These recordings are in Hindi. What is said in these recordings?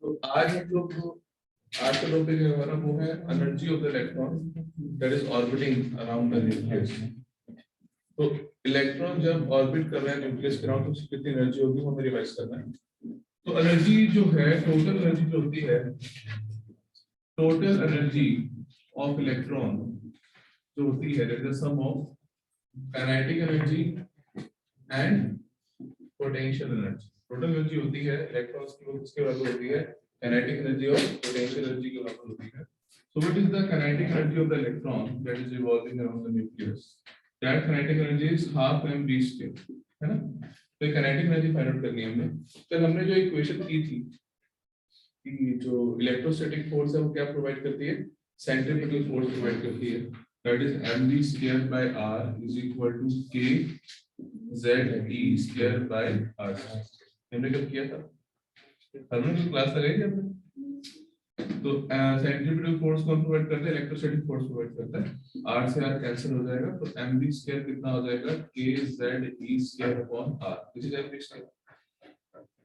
तो आज हम लोग आज का टॉपिक है हमारा वो है energy of the electron that is orbiting around the nucleus. तो इलेक्ट्रॉन जब ऑर्बिट कर रहा है न्यूक्लियस के अराउंड तो उसकी कितनी एनर्जी होगी वो हमें रिवाइज करना है। तो एनर्जी जो है टोटल एनर्जी जो होती है, टोटल एनर्जी ऑफ इलेक्ट्रॉन जो होती है that is the sum of kinetic energy and potential energy. Total energy होती है इलेक्ट्रॉन्स की, वो किसके बराबर होती है? काइनेटिक एनर्जी और पोटेंशियल एनर्जी के बराबर होती है। So what is the kinetic energy of the electron that is revolving around the nucleus? That kinetic energy is half mv square, है ना? तो काइनेटिक एनर्जी फाइंड आउट करनी है हमने। तो हमने जो इक्वेशन की थी कि जो इलेक्ट्रोस्टैटिक फोर्स है वो क्या प्रोवाइड करती है? सेंट्रीफ्यूगल फोर्स प्रोवाइड करती है। That is mv square by r is equal to k ZE square by r। हमने कब किया था? हमने जो क्लास लगाई थी हमने। तो सेंट्रीफ्यूगल फोर्स कौन प्रोवाइड करता है? इलेक्ट्रोस्टैटिक फोर्स प्रोवाइड करता है। r से r कैंसिल हो जाएगा तो mv स्क्वायर कितना हो जाएगा? k ZE square upon r। This is mv square.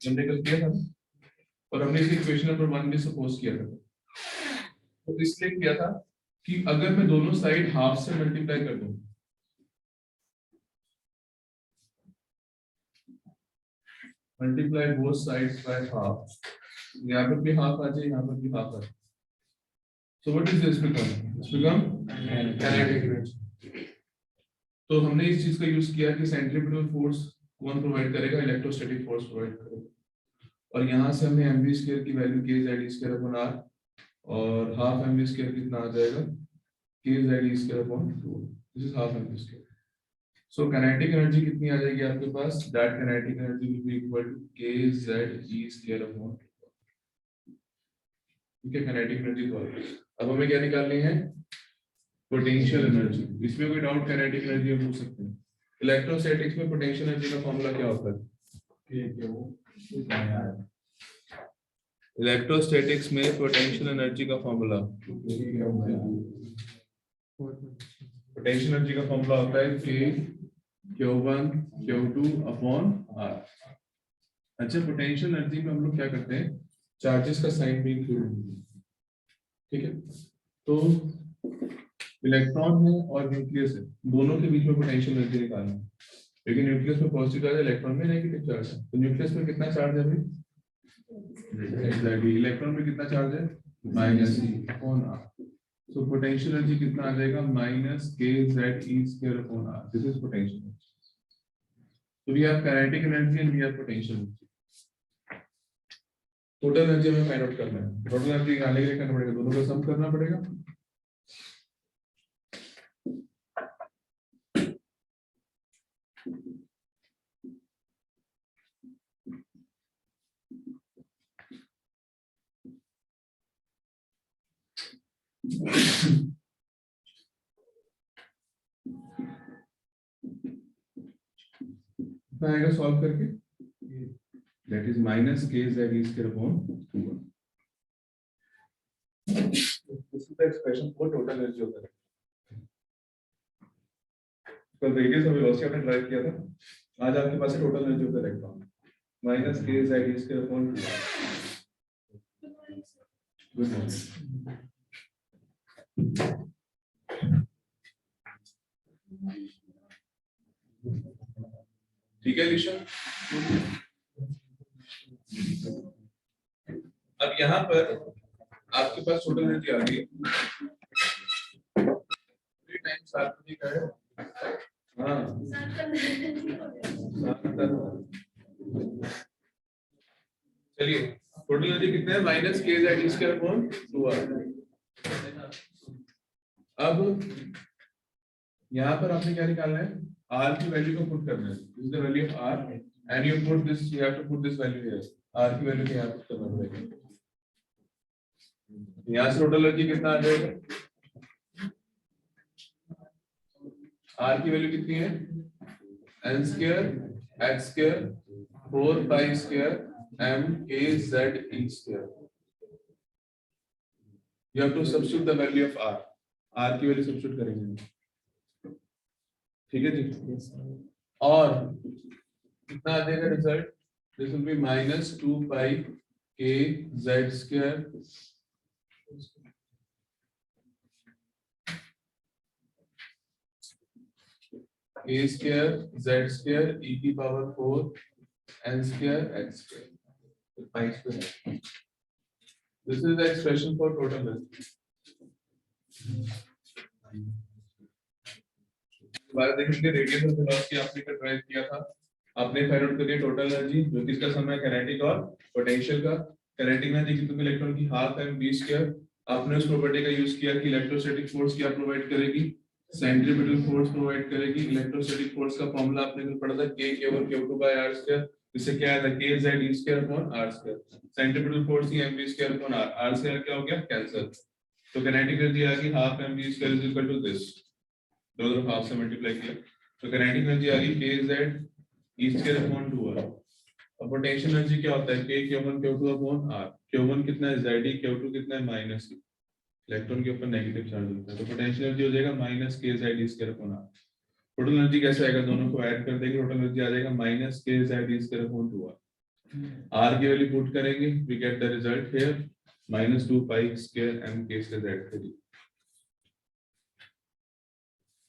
हमने कल किया था ना, और हमने इस इक्वेशन नंबर 1 भी सपोज किया था। तो इसलिए किया था कि अगर मैं दोनों साइड हाफ से मल्टीप्लाई कर दूं, multiply both sides by half, यहाँ पर भी हाफ आ जाए, यहाँ पर भी हाफ आ जाए। So what is this become? It's become kinetic energy. तो हमने इस चीज का यूज किया कि सेंट्रीफ्यूगल फोर्स कौन प्रोवाइड करेगा? इलेक्ट्रोस्टैटिक फोर्स प्रोवाइड करेगा। और यहाँ से हमने mv स्क्वायर की value k ZE square upon r, और हाफ mv स्क्वायर कितना आ जाएगा? k ZE square upon 2। This is half mv square. So kinetic energy कितनी आ जाएगी आपके पास? That kinetic energy will be equal to k ZE square upon 2। ठीक है, काइनेटिक एनर्जी तो अब हमें क्या निकालनी है? Potential energy. इसमें कोई डाउट? काइनेटिक एनर्जी हम पूछ सकते हैं। इलेक्ट्रोस्टैटिक्स में पोटेंशियल एनर्जी का फॉर्मूला क्या होता है? इलेक्ट्रोस्टैटिक्स में पोटेंशियल एनर्जी का फॉर्मूला, पोटेंशियल एनर्जी का फॉर्मूला होता है K Q1 Q2 upon R। अच्छा, पोटेंशियल एनर्जी में हम लोग क्या करते हैं? चार्जेस का साइन भी इंक्लूड, ठीक है? तो इलेक्ट्रॉन है और न्यूक्लियस है, दोनों के बीच में पोटेंशियल एनर्जी निकालना है। लेकिन न्यूक्लियस में पॉजिटिव चार्ज है, इलेक्ट्रॉन में नेगेटिव चार्ज है। तो न्यूक्लियस में कितना चार्ज है भाई? इलेक्ट्रॉन में कितना चार्ज है? Minus upon r। So potential energy कितना आ जाएगा? Minus k ZE square upon r। This is potential energy. So we have kinetic energy and we have potential energy. Total energy हमें फाइंड आउट करना है। टोटल एनर्जी निकालने के लिए करना पड़ेगा, दोनों का सम करना पड़ेगा। कितना आएगा सॉल्व करके? That is minus k ZE square upon 2। This is the expression for total energy of the electron. कल रेडियस और वेलोसिटी आपने ड्राइव किया था, आज आपके पास है total energy of the electron minus k ZE square upon 2। Good morning. ठीक है लिशा? अब यहाँ पर आपके पास टोटल एनर्जी आ गई। 3 टाइम्स r का है। हाँ, चलिए टोटल एनर्जी कितना है? Minus k ZE square upon 2r। अब यहाँ पर आपने क्या निकालना है? r की वैल्यू को पुट करना है। This is the value of r and you put this, you have to put this value here. r की वैल्यू को यहाँ पुट करना पड़ेगा। यहाँ से टोटल एनर्जी कितना आ जाएगा? r की वैल्यू कितनी है? n square x square 4 pi square m k ZE square. You have to substitute the value of r. r की वैल्यू सब्स्टिट्यूट करेंगे, ठीक है जी? और कितना आ जाएगा result? This will be minus 2 pi k z square a square z square e की power 4 n square x square 5 square. This is the expression for total energy. बात देखेंगे रेडियस ऑफ वेलोसिटी आपने ड्राइव किया था, आपने फाइंड आउट करिए टोटल एनर्जी जो किसका सम है काइनेटिक और पोटेंशियल का। काइनेटिक एनर्जी कितने इलेक्ट्रॉन की हाफ mv स्क्वायर। आपने उस प्रॉपर्टी का यूज किया कि इलेक्ट्रोस्टैटिक फोर्स क्या प्रोवाइड करेगी, सेंट्रीपिटल फोर्स प्रोवाइड करेगी। इलेक्ट्रोस्टैटिक फोर्स का फॉर्मूला आपने कल पढ़ा था k q1 q2 by r square, जिससे क्या आया था k z e square upon r square. Centripetal force ही mv square upon r square क्या हो गया कैंसिल, तो काइनेटिक एनर्जी आ गई half mv square is equal to this, दोनों तरफ हाफ से मल्टीप्लाई किया तो काइनेटिक एनर्जी आ गई k z e square upon 2r। अब पोटेंशियल एनर्जी क्या होता है k q1 q2 upon r। q1 कितना है z q2 कितना है माइनस, इलेक्ट्रॉन के ऊपर नेगेटिव चार्ज होता है तो पोटेंशियल एनर्जी हो जाएगा minus k z e square upon r। Total energy कैसे आएगा, दोनों को ऐड कर देंगे, टोटल एनर्जी आ जाएगा minus k z e square upon 2r। r की वैल्यू पुट करेंगे, we get the result here minus 2 pi square m k square z।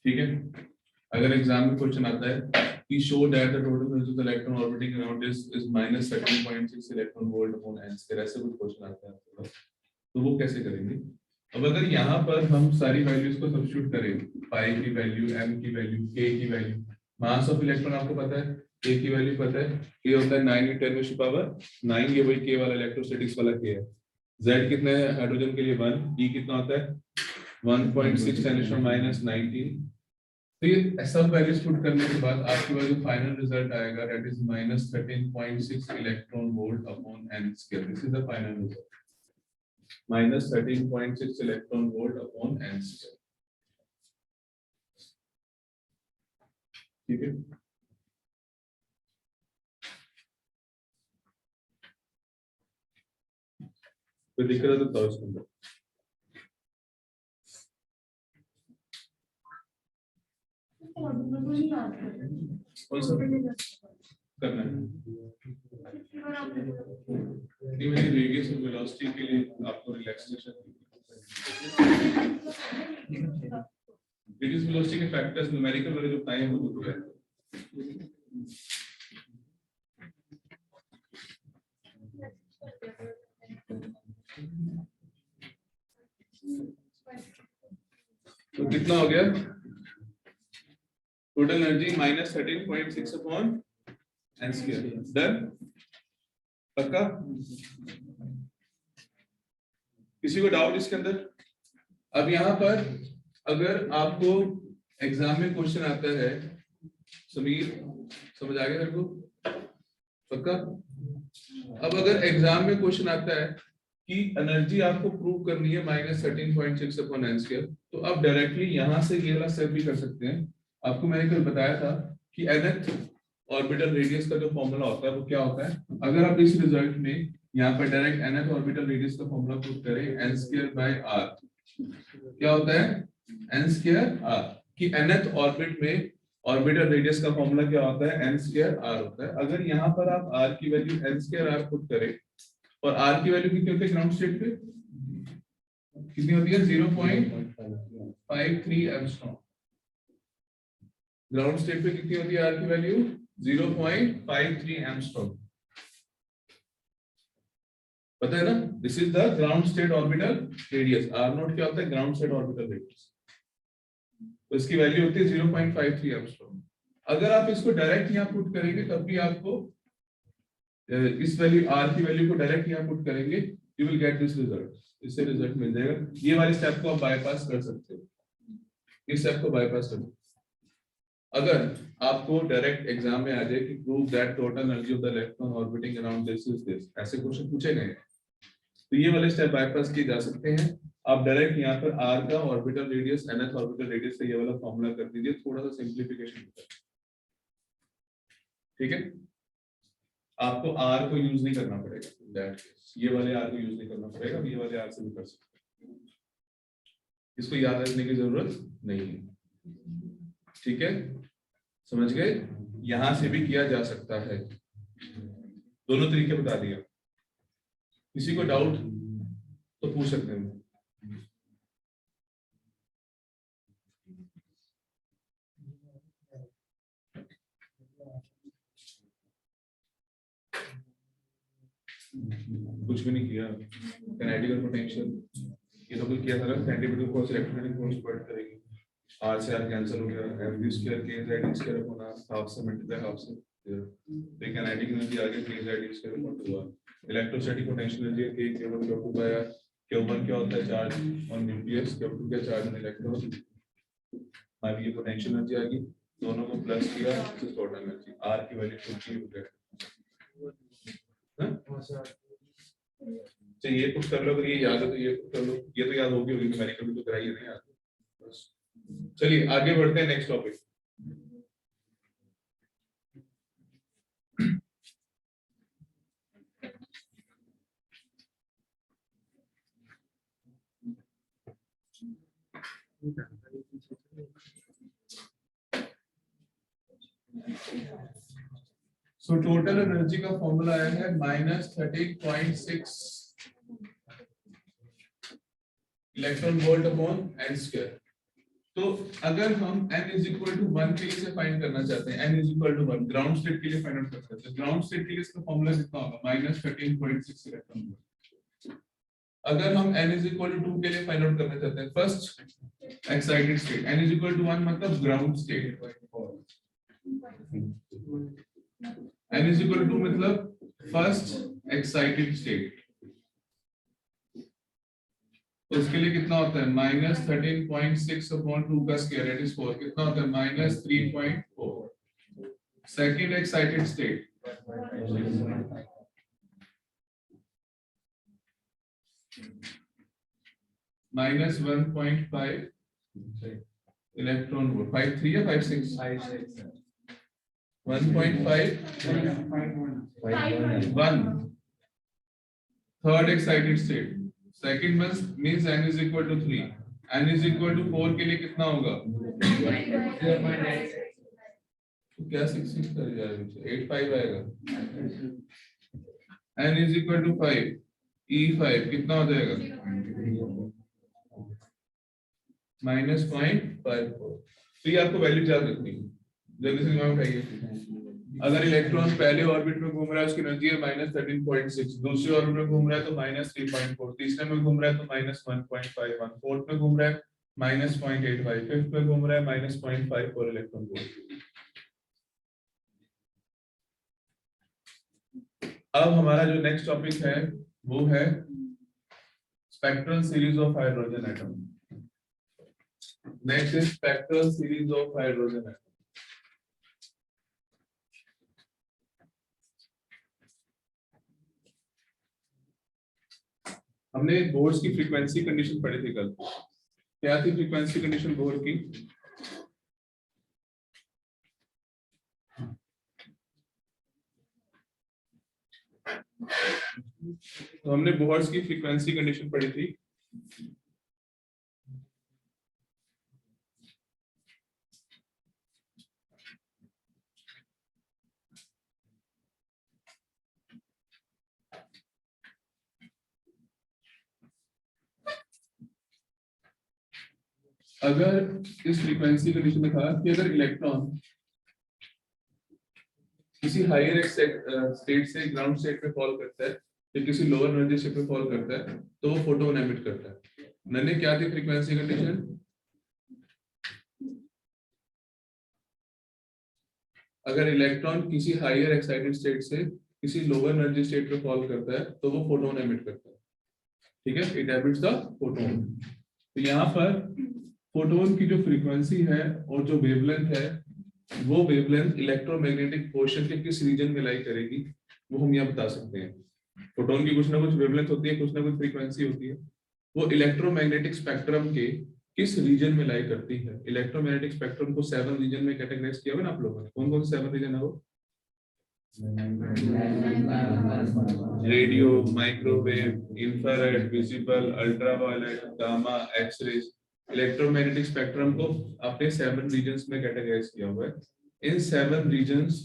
ठीक है, अगर एग्जाम में क्वेश्चन आता है कि show that the total energy of the electron orbiting around is minus 13.6 electron volt upon n square, ऐसे कुछ क्वेश्चन आता है आपके पास, तो वो कैसे करेंगे। अब अगर यहाँ पर हम सारी वैल्यूज को सब्स्टिट्यूट करें, पाई की वैल्यू, m की वैल्यू, k की वैल्यू, मास ऑफ इलेक्ट्रॉन आपको पता है, k की वैल्यू पता है, k होता है 9 × 10⁻⁹, ये वही k वाला इलेक्ट्रोस्टैटिक्स वाला k है। z कितना है हाइड्रोजन के लिए 1, e कितना होता है 1.6 10⁻⁹। तो ये सब वैल्यूज पुट करने के बाद आपके पास जो फाइनल रिजल्ट आएगा that is minus 13.6 electron volt upon n square. This is the final result, minus 13.6 electron volt upon n square. ठीक है, तो दिख रहा था उसके अंदर कौन सा करना है, नहीं मैंने रेडियस और वेलोसिटी के लिए आपको रिलैक्सेशन, रेडियस वेलोसिटी के फैक्टर्स न्यूमेरिकल वाले जो टाइम वो तो है। तो कितना हो गया total energy minus 13.6 upon n square. Done, पक्का, किसी को डाउट इसके अंदर। अब यहाँ पर अगर आपको एग्जाम में क्वेश्चन आता है, समीर समझ आ गया मेरे को, पक्का। अब अगर एग्जाम में क्वेश्चन आता है कि एनर्जी आपको प्रूव करनी है माइनस 13.6 अपॉन n स्क्वायर, तो आप डायरेक्टली यहाँ से ये वाला स्टेप भी कर सकते हैं। आपको मैंने कल बताया था कि nth ऑर्बिटल रेडियस का जो फॉर्मूला होता है वो क्या होता है। अगर आप इस रिजल्ट में यहाँ पर डायरेक्ट nth ऑर्बिटल रेडियस का फॉर्मूला पुट करें n स्क्वायर बाय r, क्या होता है n स्क्वायर r, कि nth ऑर्बिट में ऑर्बिटल रेडियस का फॉर्मूला क्या होता है n स्क्वायर r होता है। अगर यहाँ पर आप r की value n square r put करें और r की वैल्यू कितनी होती है ग्राउंड स्टेट पे, कितनी होती है 0.53 एंगस्ट्रॉम। ग्राउंड स्टेट पे कितनी होती है r की वैल्यू 0.53 एंगस्ट्रॉम, पता है ना। This is the ground state orbital radius, r not क्या होता है ग्राउंड स्टेट ऑर्बिटल रेडियस, तो इसकी वैल्यू होती है 0.53 एंगस्ट्रॉम। अगर आप इसको डायरेक्ट यहाँ पुट करेंगे तब भी आपको इस वैल्यू r की वैल्यू को डायरेक्ट यहाँ पुट करेंगे, you will get this result, इससे रिजल्ट मिल जाएगा। ये वाले स्टेप को आप बाईपास कर सकते हो, इस स्टेप को बाईपास कर सकते हो। अगर आपको डायरेक्ट एग्जाम में आ जाए कि prove that total energy of the electron orbiting around this is this, ऐसे क्वेश्चन पूछे गए तो ये वाले स्टेप बाईपास किए जा सकते हैं। आप डायरेक्ट यहाँ पर r का orbital radius nth orbital radius से ये वाला फॉर्मूला कर दीजिए, थोड़ा सा सिंपलीफिकेशन होता है। ठीक है, आपको r को यूज नहीं करना पड़ेगा, दैट ये वाले r को यूज नहीं करना पड़ेगा, ये वाले r से भी कर सकते हैं, इसको याद रखने की जरूरत नहीं है। ठीक है, समझ गए, यहां से भी किया जा सकता है, दोनों तरीके बता दिया। किसी को डाउट तो पूछ सकते हैं। कुछ भी नहीं किया। कैनेडिकल पोटेंशियल ये तो कुछ किया था ना, centimeter force electromagnetic force point करेगी। r से r कैंसिल हो गया, mv square k z d square upon r half से मल्टीप्लाई हाफ से तो काइनेटिक एनर्जी आ गई k z d square upon 2r। Electrostatic potential energy k q1 q2 by r। q1 क्या होता है, चार्ज ऑन न्यूक्लियस, q2 क्या चार्ज ऑन इलेक्ट्रॉन। अब ये पोटेंशियल एनर्जी आ गई, दोनों को प्लस किया तो टोटल एनर्जी r की वैल्यू 50 हो गया। तो ये कुछ कर लो, अगर ये याद है तो ये कुछ कर लो, ये तो याद होगी मैंने कभी तो कराई है नहीं याद। चलिए आगे बढ़ते हैं next topic. So total energy का फॉर्मूला आया है -13.6 electron volt upon n square. तो अगर हम n = 1 के लिए से फाइंड करना चाहते हैं, n = 1 ग्राउंड स्टेट के लिए फाइंड आउट करना चाहते हैं, ग्राउंड स्टेट के लिए इसका फॉर्मूला कितना होगा, -13.6 इलेक्ट्रॉन वोल्ट। अगर हम n = 2 के लिए फाइंड आउट करना चाहते हैं, फर्स्ट एक्साइटेड स्टेट, n = 1 मतलब ग्राउंड स्टेट, n = 2 मतलब फर्स्ट एक्साइटेड स्टेट। तो उसके लिए कितना होता है, -13.6 अपॉन 2 का स्क्वायर दैट इज 4, कितना होता है -3.4। Second excited state -1.5 electron volt, 5.3 या 5.6 1.5 1 third excited state. Second means n = 3, n = 4 के लिए कितना होगा, तो क्या 6 कर जाएगा, 8.5 आएगा। n = 5 E5 कितना हो जाएगा, -0.54। तो ये आपको वैल्यू याद रखनी है, जल्दी से दिमाग उठाइए। अगर इलेक्ट्रॉन पहले ऑर्बिट में घूम रहा है उसकी एनर्जी है -13.6, दूसरे ऑर्बिट में घूम रहा है तो -3.4, तीसरे में घूम रहा है तो -1.51, फोर्थ में घूम रहा है -0.85, फिफ्थ में घूम रहा है -0.54 इलेक्ट्रॉन वोल्ट। अब हमारा जो नेक्स्ट टॉपिक है वो है spectral series of hydrogen atom. Next is spectral series of hydrogen atom. हमने बोर्ड्स की फ्रीक्वेंसी कंडीशन पढ़ी थी कल। क्या थी फ्रीक्वेंसी कंडीशन बोर्ड की, तो हमने बोर्ड्स की फ्रीक्वेंसी कंडीशन पढ़ी थी। अगर इस फ्रीक्वेंसी कंडीशन में था कि अगर इलेक्ट्रॉन किसी हायर स्टेट से ग्राउंड स्टेट पे फॉल करता है या किसी लोअर एनर्जी स्टेट पे फॉल करता है तो वो फोटोन एमिट करता है। मैंने क्या थी फ्रीक्वेंसी कंडीशन, अगर इलेक्ट्रॉन किसी हायर एक्साइटेड स्टेट से किसी लोअर एनर्जी स्टेट पे फॉल करता है तो वो फोटोन एमिट करता है, ठीक है, इट एमिट्स द फोटोन। तो यहाँ पर फोटोन की जो फ्रीक्वेंसी है और जो वेवलेंथ है वो वेवलेंथ इलेक्ट्रोमैग्नेटिक पोर्शन के किस रीजन में लाई करेगी वो हम यहाँ बता सकते हैं। फोटोन की कुछ ना कुछ वेवलेंथ होती है, कुछ ना कुछ फ्रीक्वेंसी होती है, वो इलेक्ट्रोमैग्नेटिक स्पेक्ट्रम के किस रीजन में लाई करती है। इलेक्ट्रोमैग्नेटिक स्पेक्ट्रम को 7 रीजन में कैटेगराइज किया हुआ ना आप लोगों ने, कौन कौन से 7 रीजन है वो, radio, microwave, infrared, visible, ultraviolet, gamma, X-rays. Electromagnetic spectrum को आपने 7 रीजन्स में कैटेगराइज किया हुआ है। इन 7 रीजन्स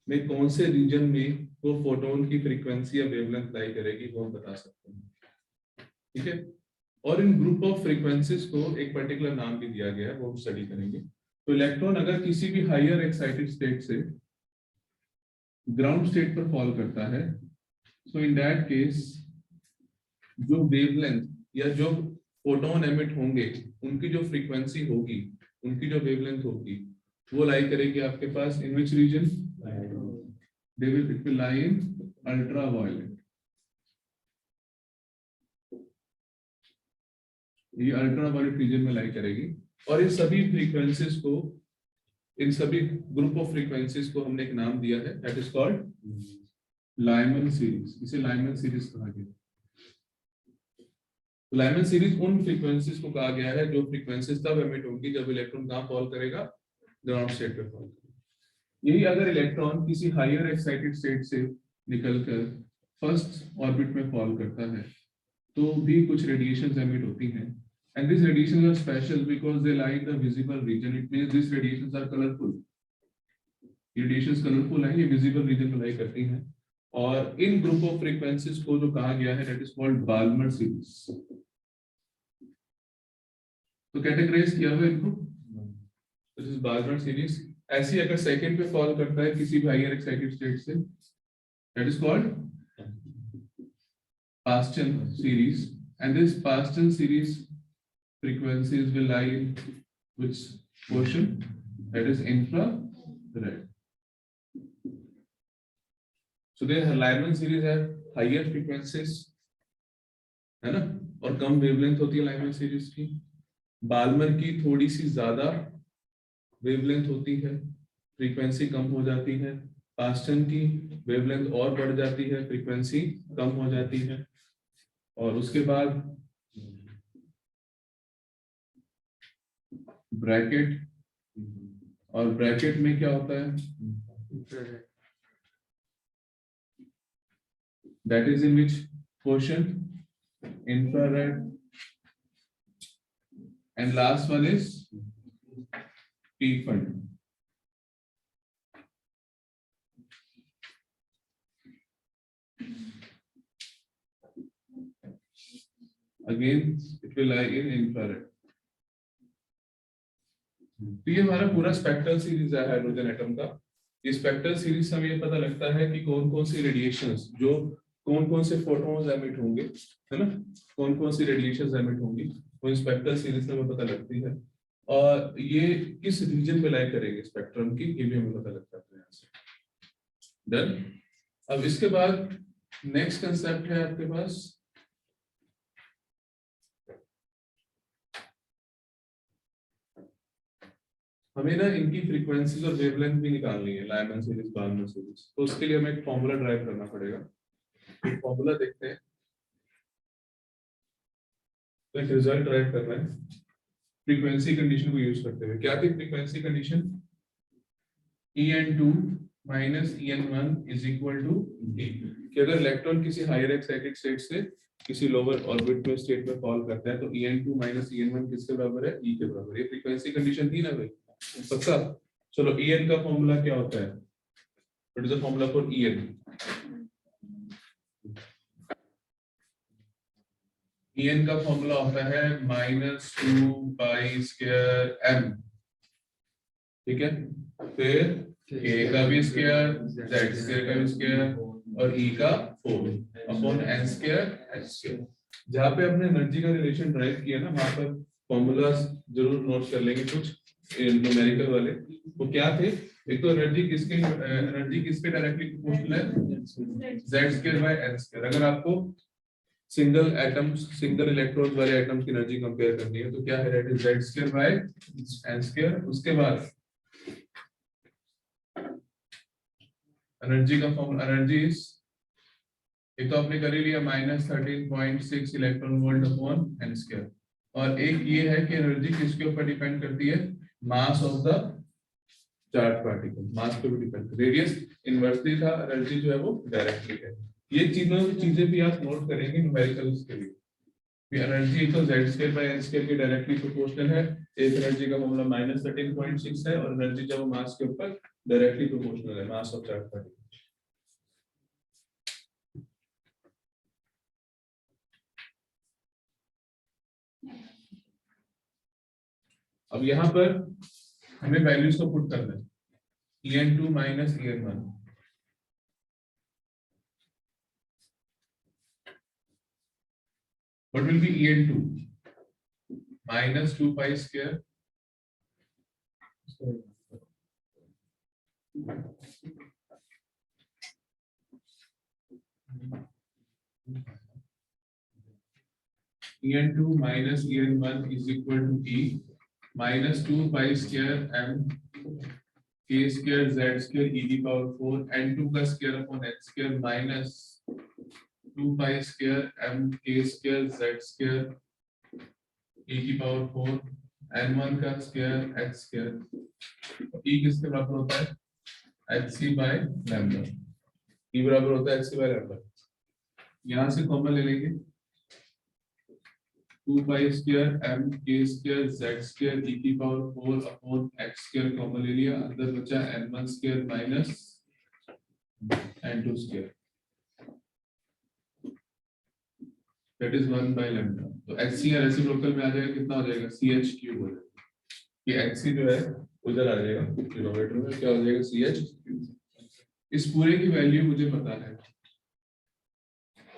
में कौन से रीजन में वो फोटोन की फ्रीक्वेंसी या वेवलेंथ लाई करेगी वो हम बता सकते हैं, ठीक है। और इन ग्रुप ऑफ फ्रीक्वेंसीज को एक पर्टिकुलर नाम भी दिया गया है, वो हम स्टडी करेंगे। तो इलेक्ट्रॉन अगर किसी भी हायर एक्साइटेड स्टेट से ग्राउंड स्टेट पर फॉल करता है, सो इन दैट केस जो वेवलेंथ या जो फोटोन एमिट होंगे उनकी जो फ्रीक्वेंसी होगी, उनकी जो वेवलेंथ होगी, वो लाई करेगी आपके पास in which region, they will it will lie in ultraviolet. ये अल्ट्रावायलेट रीजन में लाई करेगी। और इन सभी फ्रीक्वेंसीज को, इन सभी ग्रुप ऑफ फ्रीक्वेंसीज को हमने एक नाम दिया है, that is called Lyman series. इसे लाइमन सीरीज कहा गया। लाइमन सीरीज उन फ्रीक्वेंसीज को कहा गया है जो फ्रीक्वेंसीज तब एमिट होंगी जब इलेक्ट्रॉन कहां फॉल करेगा, ग्राउंड स्टेट पे फॉल करेगा। यही अगर इलेक्ट्रॉन किसी हायर एक्साइटेड स्टेट से निकलकर फर्स्ट ऑर्बिट में फॉल करता है तो भी कुछ रेडिएशंस एमिट होती हैं, and these radiations are special because they lie in the visible region. It means these radiations are colorful. Radiations colorful है, ये visible region में lie करती हैं। और इन ग्रुप ऑफ फ्रीक्वेंसीज को जो कहा गया है that is called Balmer series. तो कैटेगराइज किया हुआ इनको, this is बाल्मर सीरीज। ऐसी अगर सेकंड पे फॉल करता है किसी भी हायर एक्साइटेड स्टेट से, that is called Paston series, and this Paston series frequencies will lie in which portion, that is infrared. So the Lyman series have higher frequencies, है ना, और कम वेवलेंथ होती है लाइमन सीरीज की। बाल्मर की थोड़ी सी ज्यादा वेवलेंथ होती है, फ्रीक्वेंसी कम हो जाती है। पास्टन की वेवलेंथ और बढ़ जाती है, फ्रीक्वेंसी कम हो जाती है। और उसके बाद ब्रैकेट, और ब्रैकेट में क्या होता है, that is in which portion, infrared, and last one is P fund. Again it will lie in infrared. तो ये हमारा पूरा स्पेक्ट्रल सीरीज है हाइड्रोजन एटम का। इस स्पेक्ट्रल सीरीज से हमें ये पता लगता है कि कौन कौन सी रेडिएशंस, जो कौन कौन से फोटॉन्स एमिट होंगे, है ना, कौन कौन सी रेडिएशंस एमिट होंगी, वो स्पेक्ट्रल सीरीज से हमें पता लगती है। और ये किस रीजन पे लाई करेंगे स्पेक्ट्रम की, ये भी हमें पता लगता है यहाँ से। डन। अब इसके बाद नेक्स्ट कंसेप्ट है आपके पास हमें ना इनकी फ्रीक्वेंसीज और वेवलेंथ भी निकालनी है, लाइमन सीरीज, बाल्मर सीरीज। तो उसके लिए हमें एक फॉर्मूला ड्राइव करना पड़ेगा। एक फॉर्मूला देखते हैं, तो एक रिजल्ट ड्राइव कर रहे हैं फ्रीक्वेंसी कंडीशन को यूज करते हुए। क्या थी frequency condition, En2 minus En1 is equal to E। कि अगर इलेक्ट्रॉन किसी हायर एक्साइटेड स्टेट से किसी लोअर ऑर्बिट में स्टेट में फॉल करता है तो En2 माइनस En1 किसके बराबर है, E के बराबर। ये फ्रीक्वेंसी कंडीशन थी ना भाई, पक्का। चलो En का फॉर्मूला क्या होता है, what is the formula for En? En का फॉर्मूला होता है -2 पाई स्क्वायर m, ठीक है। फिर k का भी स्क्वायर, z स्क्वायर का भी स्क्वायर और E का 4 upon n square h square. जहाँ पे हमने एनर्जी का रिलेशन ड्राइव किया ना, वहां पर फॉर्मूलास जरूर नोट कर लेंगे कुछ न्यूमेरिकल वाले। वो क्या थे, एक तो एनर्जी किसके डायरेक्टली प्रोपोर्शनल है, z square by n square. अगर आपको सिंगल एटम्स, सिंगल इलेक्ट्रॉन वाले एटम की एनर्जी कंपेयर करनी है तो क्या है, that is z square by n square. उसके बाद एनर्जी का फॉर्मूला, एनर्जी इज, एक तो आपने कर ही लिया -13.6 electron volt upon n square, और एक ये है कि एनर्जी किसके ऊपर डिपेंड करती है, mass of the charge particle, mass पे भी डिपेंड। रेडियस इनवर्सली था, एनर्जी जो है वो डायरेक्टली है। ये चीजें भी आप नोट करेंगे न्यूमेरिकल्स के लिए। एनर्जी तो z square by n square के डायरेक्टली प्रोपोर्शनल है। एक एनर्जी का फॉर्मूला -13.6 है और एनर्जी जब मास के ऊपर डायरेक्टली प्रोपोर्शनल है, मास ऑफ दैट पार्टिकल। अब यहाँ पर हमें वैल्यूज को पुट करना है, En2 minus En1। What will be En2? Minus 2 pi square En2 minus En1 is equal to E minus 2 pi square m k square z square e the power 4 n2 का square upon h square minus 2 pi square m k square z square e की पावर 4 n1 का स्क्वायर h स्क्वायर। e किसके बराबर होता है? hc by lambda। e बराबर होता है hc by lambda। यहाँ से कॉमन ले लेंगे 2 pi square m k square z square e की power 4 upon x square common ले लिया, अंदर बचा n1 square minus n2 square, that is 1 by lambda। तो hc या रेसिप्रोकल में आ जाएगा, कितना हो जाएगा? ch क्यूब हो जाएगा। ये hc जो है उधर आ जाएगा डिनोमिनेटर में, क्या हो जाएगा? ch cube. इस पूरे की वैल्यू मुझे पता है,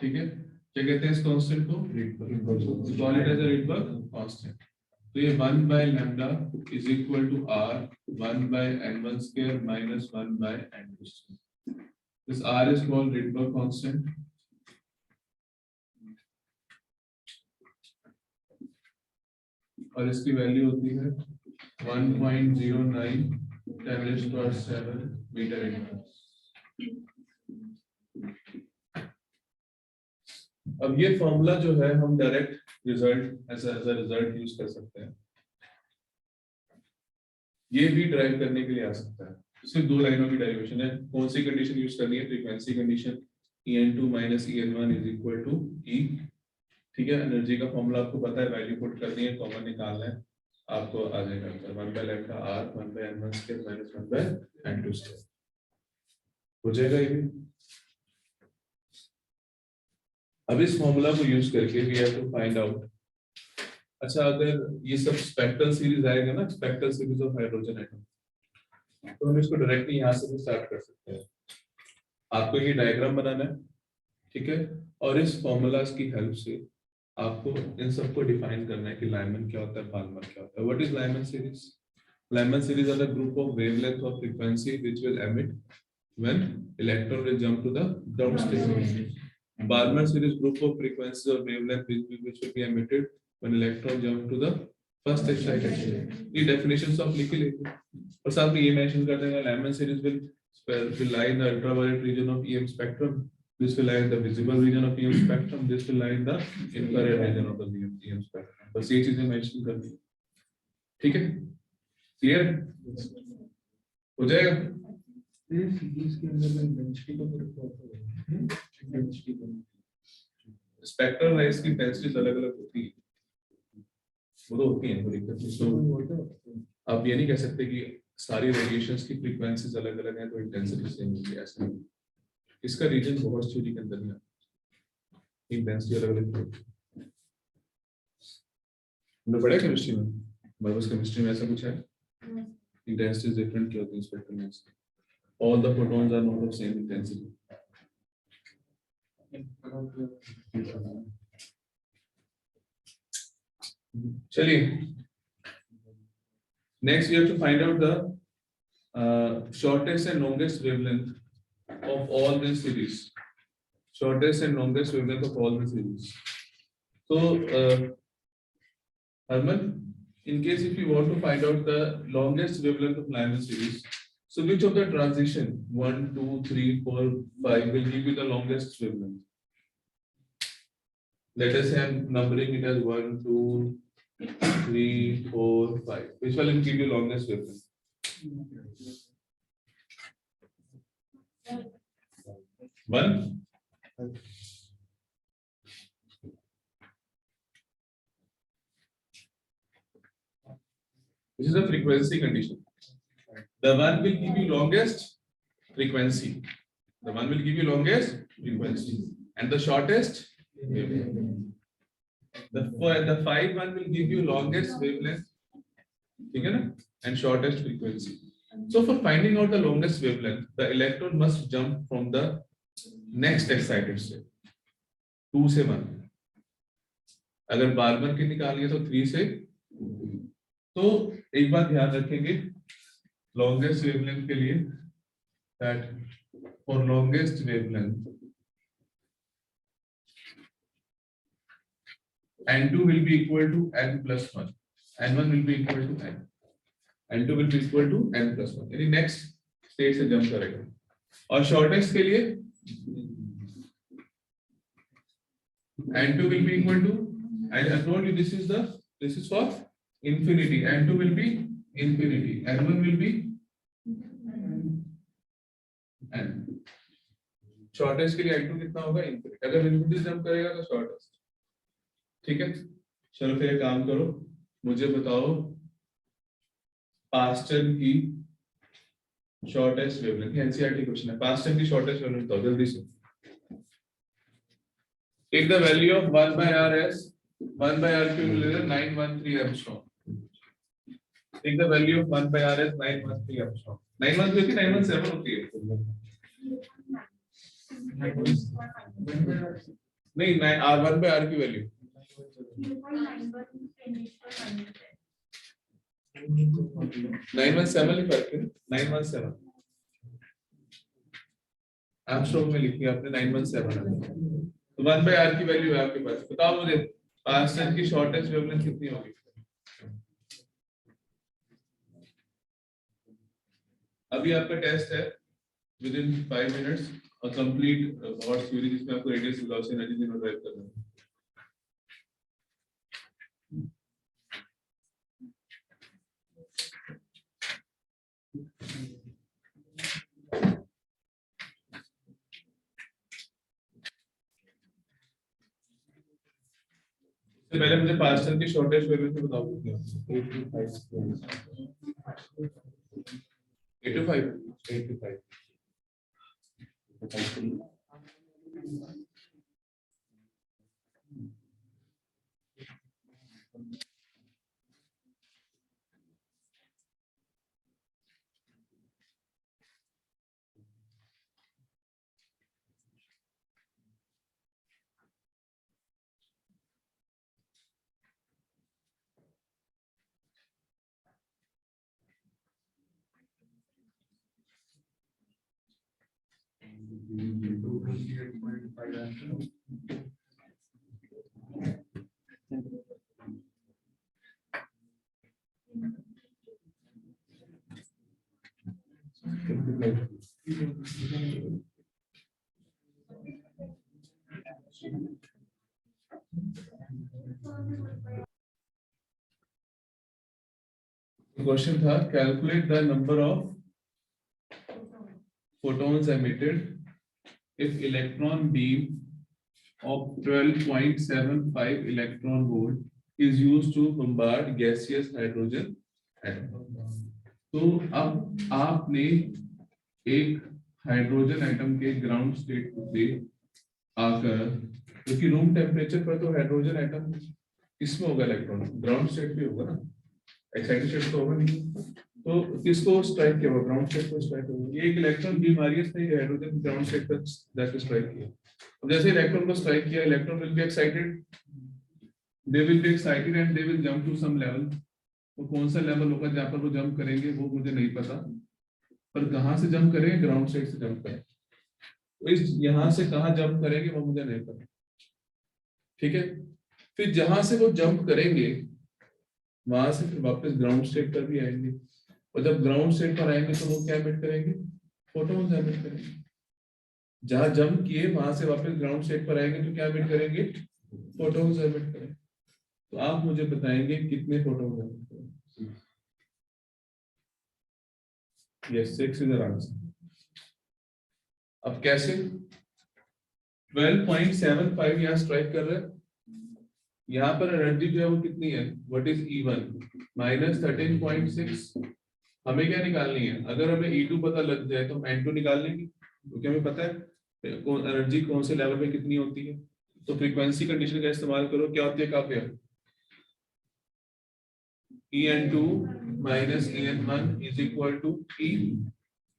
ठीक है। क्या कहते हैं इस कांस्टेंट को? Rydberg। Call it as a Rydberg constant. तो ये 1 by lambda is equal to r 1 by n1 square minus 1 by n2 square। This r is called Rydberg constant। और इसकी वैल्यू होती है 1.09 10⁻⁷ मीटर इनवर्स। अब ये फॉर्मूला जो है हम direct result as a result use कर सकते हैं। ये भी ड्राइव करने के लिए आ सकता है। सिर्फ दो लाइनों की डेरिवेशन है। कौन सी कंडीशन यूज करनी है? Frequency condition En2 minus En1 is equal to E। ठीक है, एनर्जी का फॉर्मूला आपको पता है, वैल्यू पुट करनी है, कॉमन निकालना है, आपको आ जाएगा 1 by lambda r 1 by n1 square minus 1 by n2 square हो जाएगा ये भी। अब इस फॉर्मूला को यूज करके we have to find out, अच्छा अगर ये सब स्पेक्ट्रल सीरीज आएगा ना, spectral series of hydrogen atom, तो हम इसको डायरेक्टली यहाँ से भी स्टार्ट कर सकते हैं। आपको ये डायग्राम बनाना है, ठीक है, और इस फॉर्मूलाज की हेल्प से आपको इन सबको डिफाइन करना है कि लाइमन क्या होता है, पाल्मर क्या होता है। What is Lyman series? Lyman series are the group of wavelength of frequency which will emit when electron will jump to the downstate। Balmer series group of frequencies or wavelength which will be emitted when electron jump to the first excited state। ये definitions of लिख लेंगे और साथ में ये मेंशन कर देंगे Lyman series will lie in the ultraviolet region of EM spectrum, this will lie in the visible region of EM spectrum, this will lie in the infrared region of the EM spectrum। बस ये चीजें मेंशन कर दी, ठीक है, क्लियर हो जाएगा। सीरीज के अंदर में डेंसिटी को डेंसिटी स्पेक्ट्रल लाइट्स की डेंसिटीज अलग-अलग होती है, वो तो होती हैं, कोई दिक्कत नहीं। तो आप ये नहीं कह सकते कि सारी रेडिएशंस की फ्रीक्वेंसीज अलग-अलग हैं तो इंटेंसिटी सेम होगी, ऐसा नहीं। इसका रीजन बहुत थ्योरी के अंदर में इंटेंसिटी अलग-अलग होती है। हमने पढ़ा केमिस्ट्री में, बायोस केमिस्ट्री में ऐसा कुछ है, इंटेंसिटी डिफरेंट क्या होती है स्पेक्ट्रल लाइट्स की। All the photons are not of same intensity। चलिए, next we have to find out the shortest and longest wavelength of all these series। Shortest and longest wavelength of all the series। So, Herman, in case if you want to find out the longest wavelength of Lyman series, so which of the transition 1, 2, 3, 4, 5 will give you the longest wavelength? Let us say I'm numbering it as 1, 2, 3, 4, 5. Which one will give you longest wavelength? 1. This is a frequency condition. The one will give you longest frequency. The one will give you longest frequency and the shortest wavelength. The 5 one will give you longest wavelength, okay, na? And shortest frequency. So for finding out the longest wavelength, the electron must jump from the next excited state 2 से 1. अगर बार-बार की निकालिए तो 3 से 2. तो एक बात ध्यान रखेंगे longest wavelength के लिए, that for longest wavelength n2 will be equal to n plus 1, n1 will be equal to n, n2 will be equal to n plus 1, यानी next state से jump करेगा. और shortest के लिए n2 will be equal to, I told you this is for infinity, n2 will be infinity, n1 will be n. shortest के लिए n2 कितना होगा infinity. अगर infinity jump करेगा तो shortest. ठीक है, चलो फिर एक काम करो, मुझे बताओ पास्टन की शॉर्टेस्ट वेवलेंथ. एनसीईआरटी क्वेश्चन है, पास्टन की शॉर्टेस्ट वेवलेंथ बताओ जल्दी से. Take the value of 1 by r as 1 by r cube ले लो 913 angstrom. Take the value of 1 by r as 913 angstrom. 913 होती है 917 होती है नहीं, r 1 by r की वैल्यू 917 लिखा है, 917 एंगस्ट्रॉम में लिखी आपने 917 है. तो 1 by r की वैल्यू है आपके पास. बताओ मुझे पास्टन की शॉर्टेस्ट वेवलेंथ कितनी होगी. अभी आपका टेस्ट है विद इन 5 मिनट्स और कंप्लीट हॉट थ्योरी जिसमें आपको रेडियस वेलोसिटी एनर्जी तीनों ड्राइव करना है. तो पहले मुझे पास्टन की शॉर्टेस्ट वेवलेंथ बताओ. 825. क्वेश्चन था calculate the number of photons emitted if electron beam of 12.75 electron volt is used to bombard gaseous hydrogen atom. तो अब आपने एक हाइड्रोजन एटम के ग्राउंड स्टेट पे आकर, क्योंकि रूम टेम्परेचर पर तो हाइड्रोजन एटम किसमें होगा, इलेक्ट्रॉन ग्राउंड स्टेट पे होगा ना, एक्साइटेड स्टेट तो होगा नहीं. तो किसको स्ट्राइक किया होगा, ग्राउंड स्टेट को स्ट्राइक होगा. ये एक इलेक्ट्रॉन बीम आ रही है, इसने हाइड्रोजन ग्राउंड स्टेट पर जाकर स्ट्राइक किया. अब जैसे इलेक्ट्रॉन को स्ट्राइक किया, electron will be excited, they will be excited and they will jump to some level. वो कौन सा लेवल होगा जहां पर वो जंप करेंगे वो मुझे नहीं पता, पर कहां से जंप करेंगे, ग्राउंड स्टेट से जंप करेंगे. तो इस यहां से कहां जंप करेंगे वो मुझे नहीं पता. ठीक है, फिर जहां से वो जंप करेंगे वहां से फिर वापस ग्राउंड स्टेट पर भी आएंगे, और जब ग्राउंड स्टेट पर आएंगे तो वो क्या एमिट करेंगे, फोटोन्स एमिट करेंगे. जहां जंप किए वहां से वापस ग्राउंड स्टेट पर आएंगे तो क्या एमिट करेंगे, फोटोन्स एमिट करेंगे. तो आप मुझे बताएंगे कितने फोटोन्स एमिट करेंगे. Yes, 6 is the answer. अब कैसे, 12.75 यहाँ स्ट्राइक कर रहे हैं, यहाँ पर एनर्जी जो है वो कितनी है, व्हाट इज E1 -13.6। हमें क्या निकालनी है, अगर हमें E2 पता लग जाए तो हम N2 निकाल लेंगे, क्योंकि हमें पता है कौन एनर्जी कौन से लेवल पे कितनी होती है। तो फ्रीक्वेंसी कंडीशन का इस्तेमाल करो, क्या होती है काफी, En2 minus En1 is equal to E।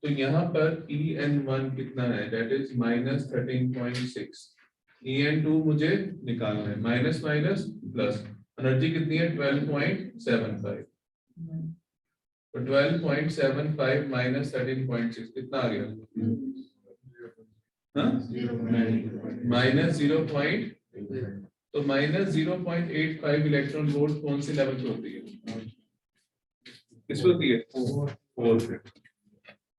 तो यहाँ पर En1 कितना है, दैट इज -13.6। En2 मुझे निकालना है, माइनस माइनस प्लस, एनर्जी कितनी है 12.75। तो 12.75 माइनस 13.6 कितना आ गया, -0. तो -0.85 इलेक्ट्रॉन वोल्ट कौन से लेवल पे होती है, किस पे होती है, 4 पे।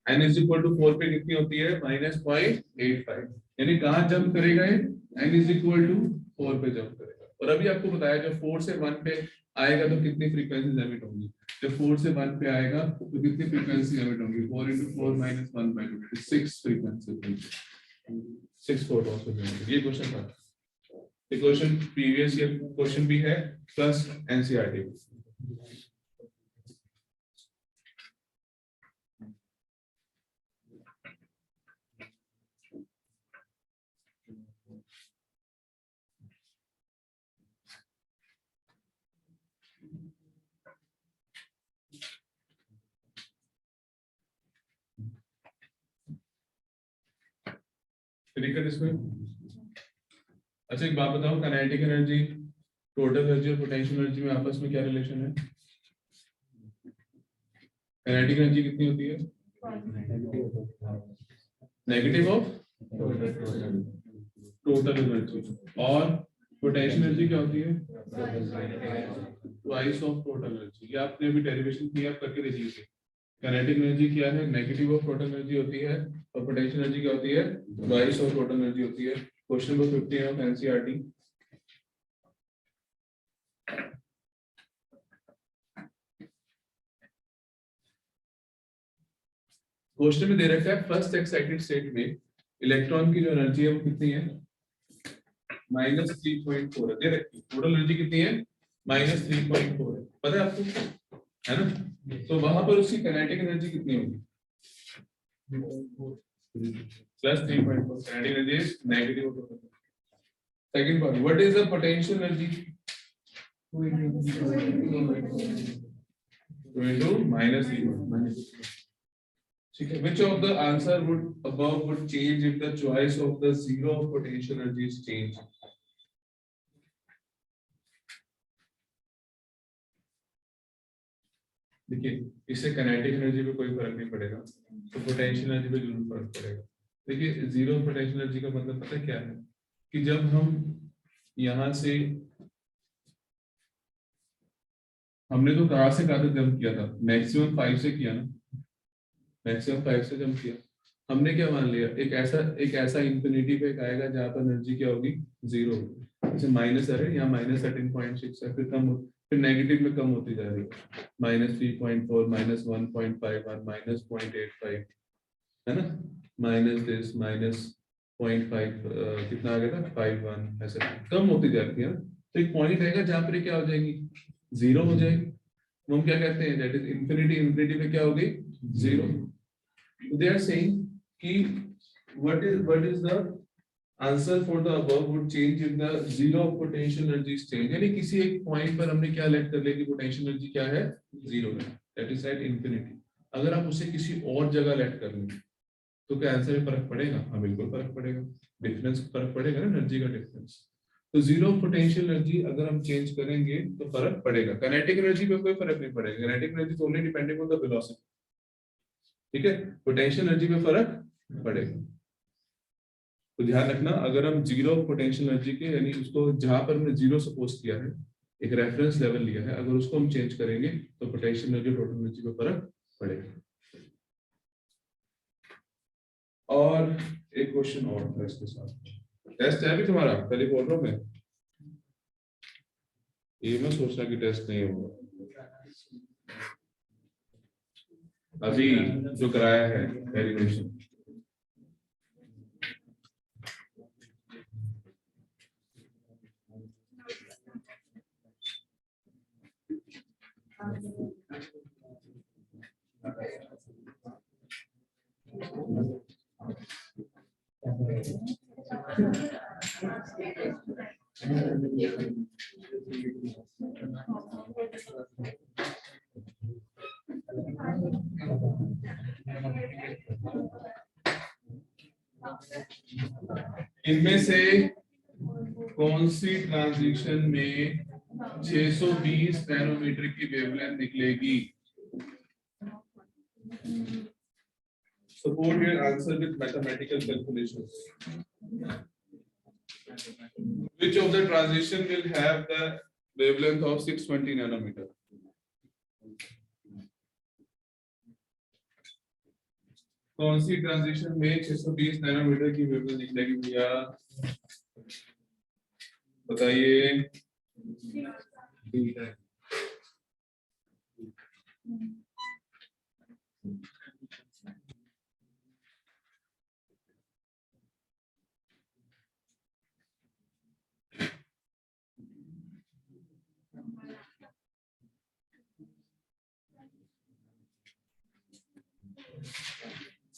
n इज इक्वल टू 4 पे कितनी होती है, -0.85। यानी कहाँ जंप करेगा ये, n इज इक्वल टू 4 पे जंप करेगा। और अभी आपको बताया जब 4 से 1 पे आएगा तो कितनी फ्रीक्वेंसी एमिट होंगी, जब 4 से 1 पे आएगा तो कितनी फ्रीक्वेंसी एमिट होंगी, 4 into 4 minus 1 by 2, 6 frequency, 6 photons हो जाएंगे। ये क्वेश्चन था, ये क्वेश्चन प्रीवियस ईयर क्वेश्चन भी है प्लस एनसीईआरटी। दिक्कत इसमें, अच्छा एक बात बताओ, काइनेटिक एनर्जी, टोटल एनर्जी और पोटेंशियल एनर्जी में आपस में क्या रिलेशन है, काइनेटिक एनर्जी कितनी होती है, नेगेटिव ऑफ टोटल एनर्जी, और पोटेंशियल एनर्जी क्या होती है, ट्वाइस ऑफ टोटल एनर्जी। ये आपने अभी डेरिवेशन किया, आप करके देखिए, काइनेटिक एनर्जी क्या है, नेगेटिव ऑफ टोटल एनर्जी होती है, और पोटेंशियल एनर्जी क्या होती है, ट्वाइस ऑफ टोटल एनर्जी होती है। Question number 15 of NCERT. Question में दे रखा है फर्स्ट एक्साइटेड स्टेट में इलेक्ट्रॉन की जो एनर्जी है वो कितनी है, -3.4 है, दे रखी है। टोटल एनर्जी कितनी है, -3.4 है, पता है आपको, है ना। तो वहां पर उसकी काइनेटिक एनर्जी कितनी होगी, +3.4, kinetic energy is negative. Second point, what is the potential energy, 2 into -3. ठीक है, which of the answer would above would change if the choice of the zero potential energy is changed? देखिए, इससे काइनेटिक एनर्जी पे कोई फर्क नहीं पड़ेगा, तो पोटेंशियल एनर्जी पे जरूर फर्क पड़ेगा। देखिए, जीरो पोटेंशियल एनर्जी का मतलब पता है क्या है, कि जब हम यहां से, हमने तो कहां से कहां तक जंप किया था, मैक्सिमम 5 से किया ना, मैक्सिमम 5 से जंप किया। हमने क्या मान लिया, एक ऐसा इंफिनिटी पे आएगा जहां पर एनर्जी क्या होगी, 0 होगी। जैसे माइनस है, यहाँ -13.6 है, फिर कम, फिर नेगेटिव में कम होती जा रही है, -3.4, -1.51, -0.85, है ना, माइनस दिस, -0.5, कितना आ गया था 51, ऐसे कम होती जाती है ना। तो एक पॉइंट आएगा जहां पर क्या हो जाएगी, 0 हो जाएगी। वो हम क्या कहते हैं, दैट इज इंफिनिटी, इंफिनिटी पे क्या होगी, 0। They are saying कि what is the answer for the above would change if the zero potential energy is changed। यानी किसी एक पॉइंट पर हमने क्या लेट कर लिया कि पोटेंशियल एनर्जी क्या है, 0 है, दैट इज एट इंफिनिटी। अगर आप उसे किसी और जगह लेट कर लें तो क्या आंसर में फर्क पड़ेगा, हाँ बिल्कुल फर्क पड़ेगा, डिफरेंस फर्क पड़ेगा ना, एनर्जी का डिफरेंस। तो जीरो पोटेंशियल एनर्जी अगर हम चेंज करेंगे तो फर्क पड़ेगा, काइनेटिक एनर्जी पे कोई फर्क नहीं पड़ेगा, kinetic energy only depending on the velocity, ठीक है, पोटेंशियल एनर्जी पे फर्क पड़ेगा। तो ध्यान रखना, अगर हम जीरो पोटेंशियल एनर्जी के, यानी उसको जहां पर हमने 0 सपोज किया है, एक रेफरेंस लेवल लिया है, अगर उसको हम चेंज करेंगे तो पोटेंशियल एनर्जी टोटल एनर्जी पे फर्क पड़ेगा। और एक क्वेश्चन और था इसके साथ, टेस्ट है भी तुम्हारा, पहले बोल रहा हूं मैं, ये मैं सोच रहा कि टेस्ट नहीं होगा, अभी जो कराया है डेरिवेशन। इनमें से कौन सी ट्रांजिशन में 620 नैनोमीटर की वेवलेंथ निकलेगी? Support your answer with mathematical calculations. Which of the transition will have the wavelength of 620 nanometer? कौन सी ट्रांजिशन में 620 नैनोमीटर की वेवलेंथ निकलेगी भैया? बताइए।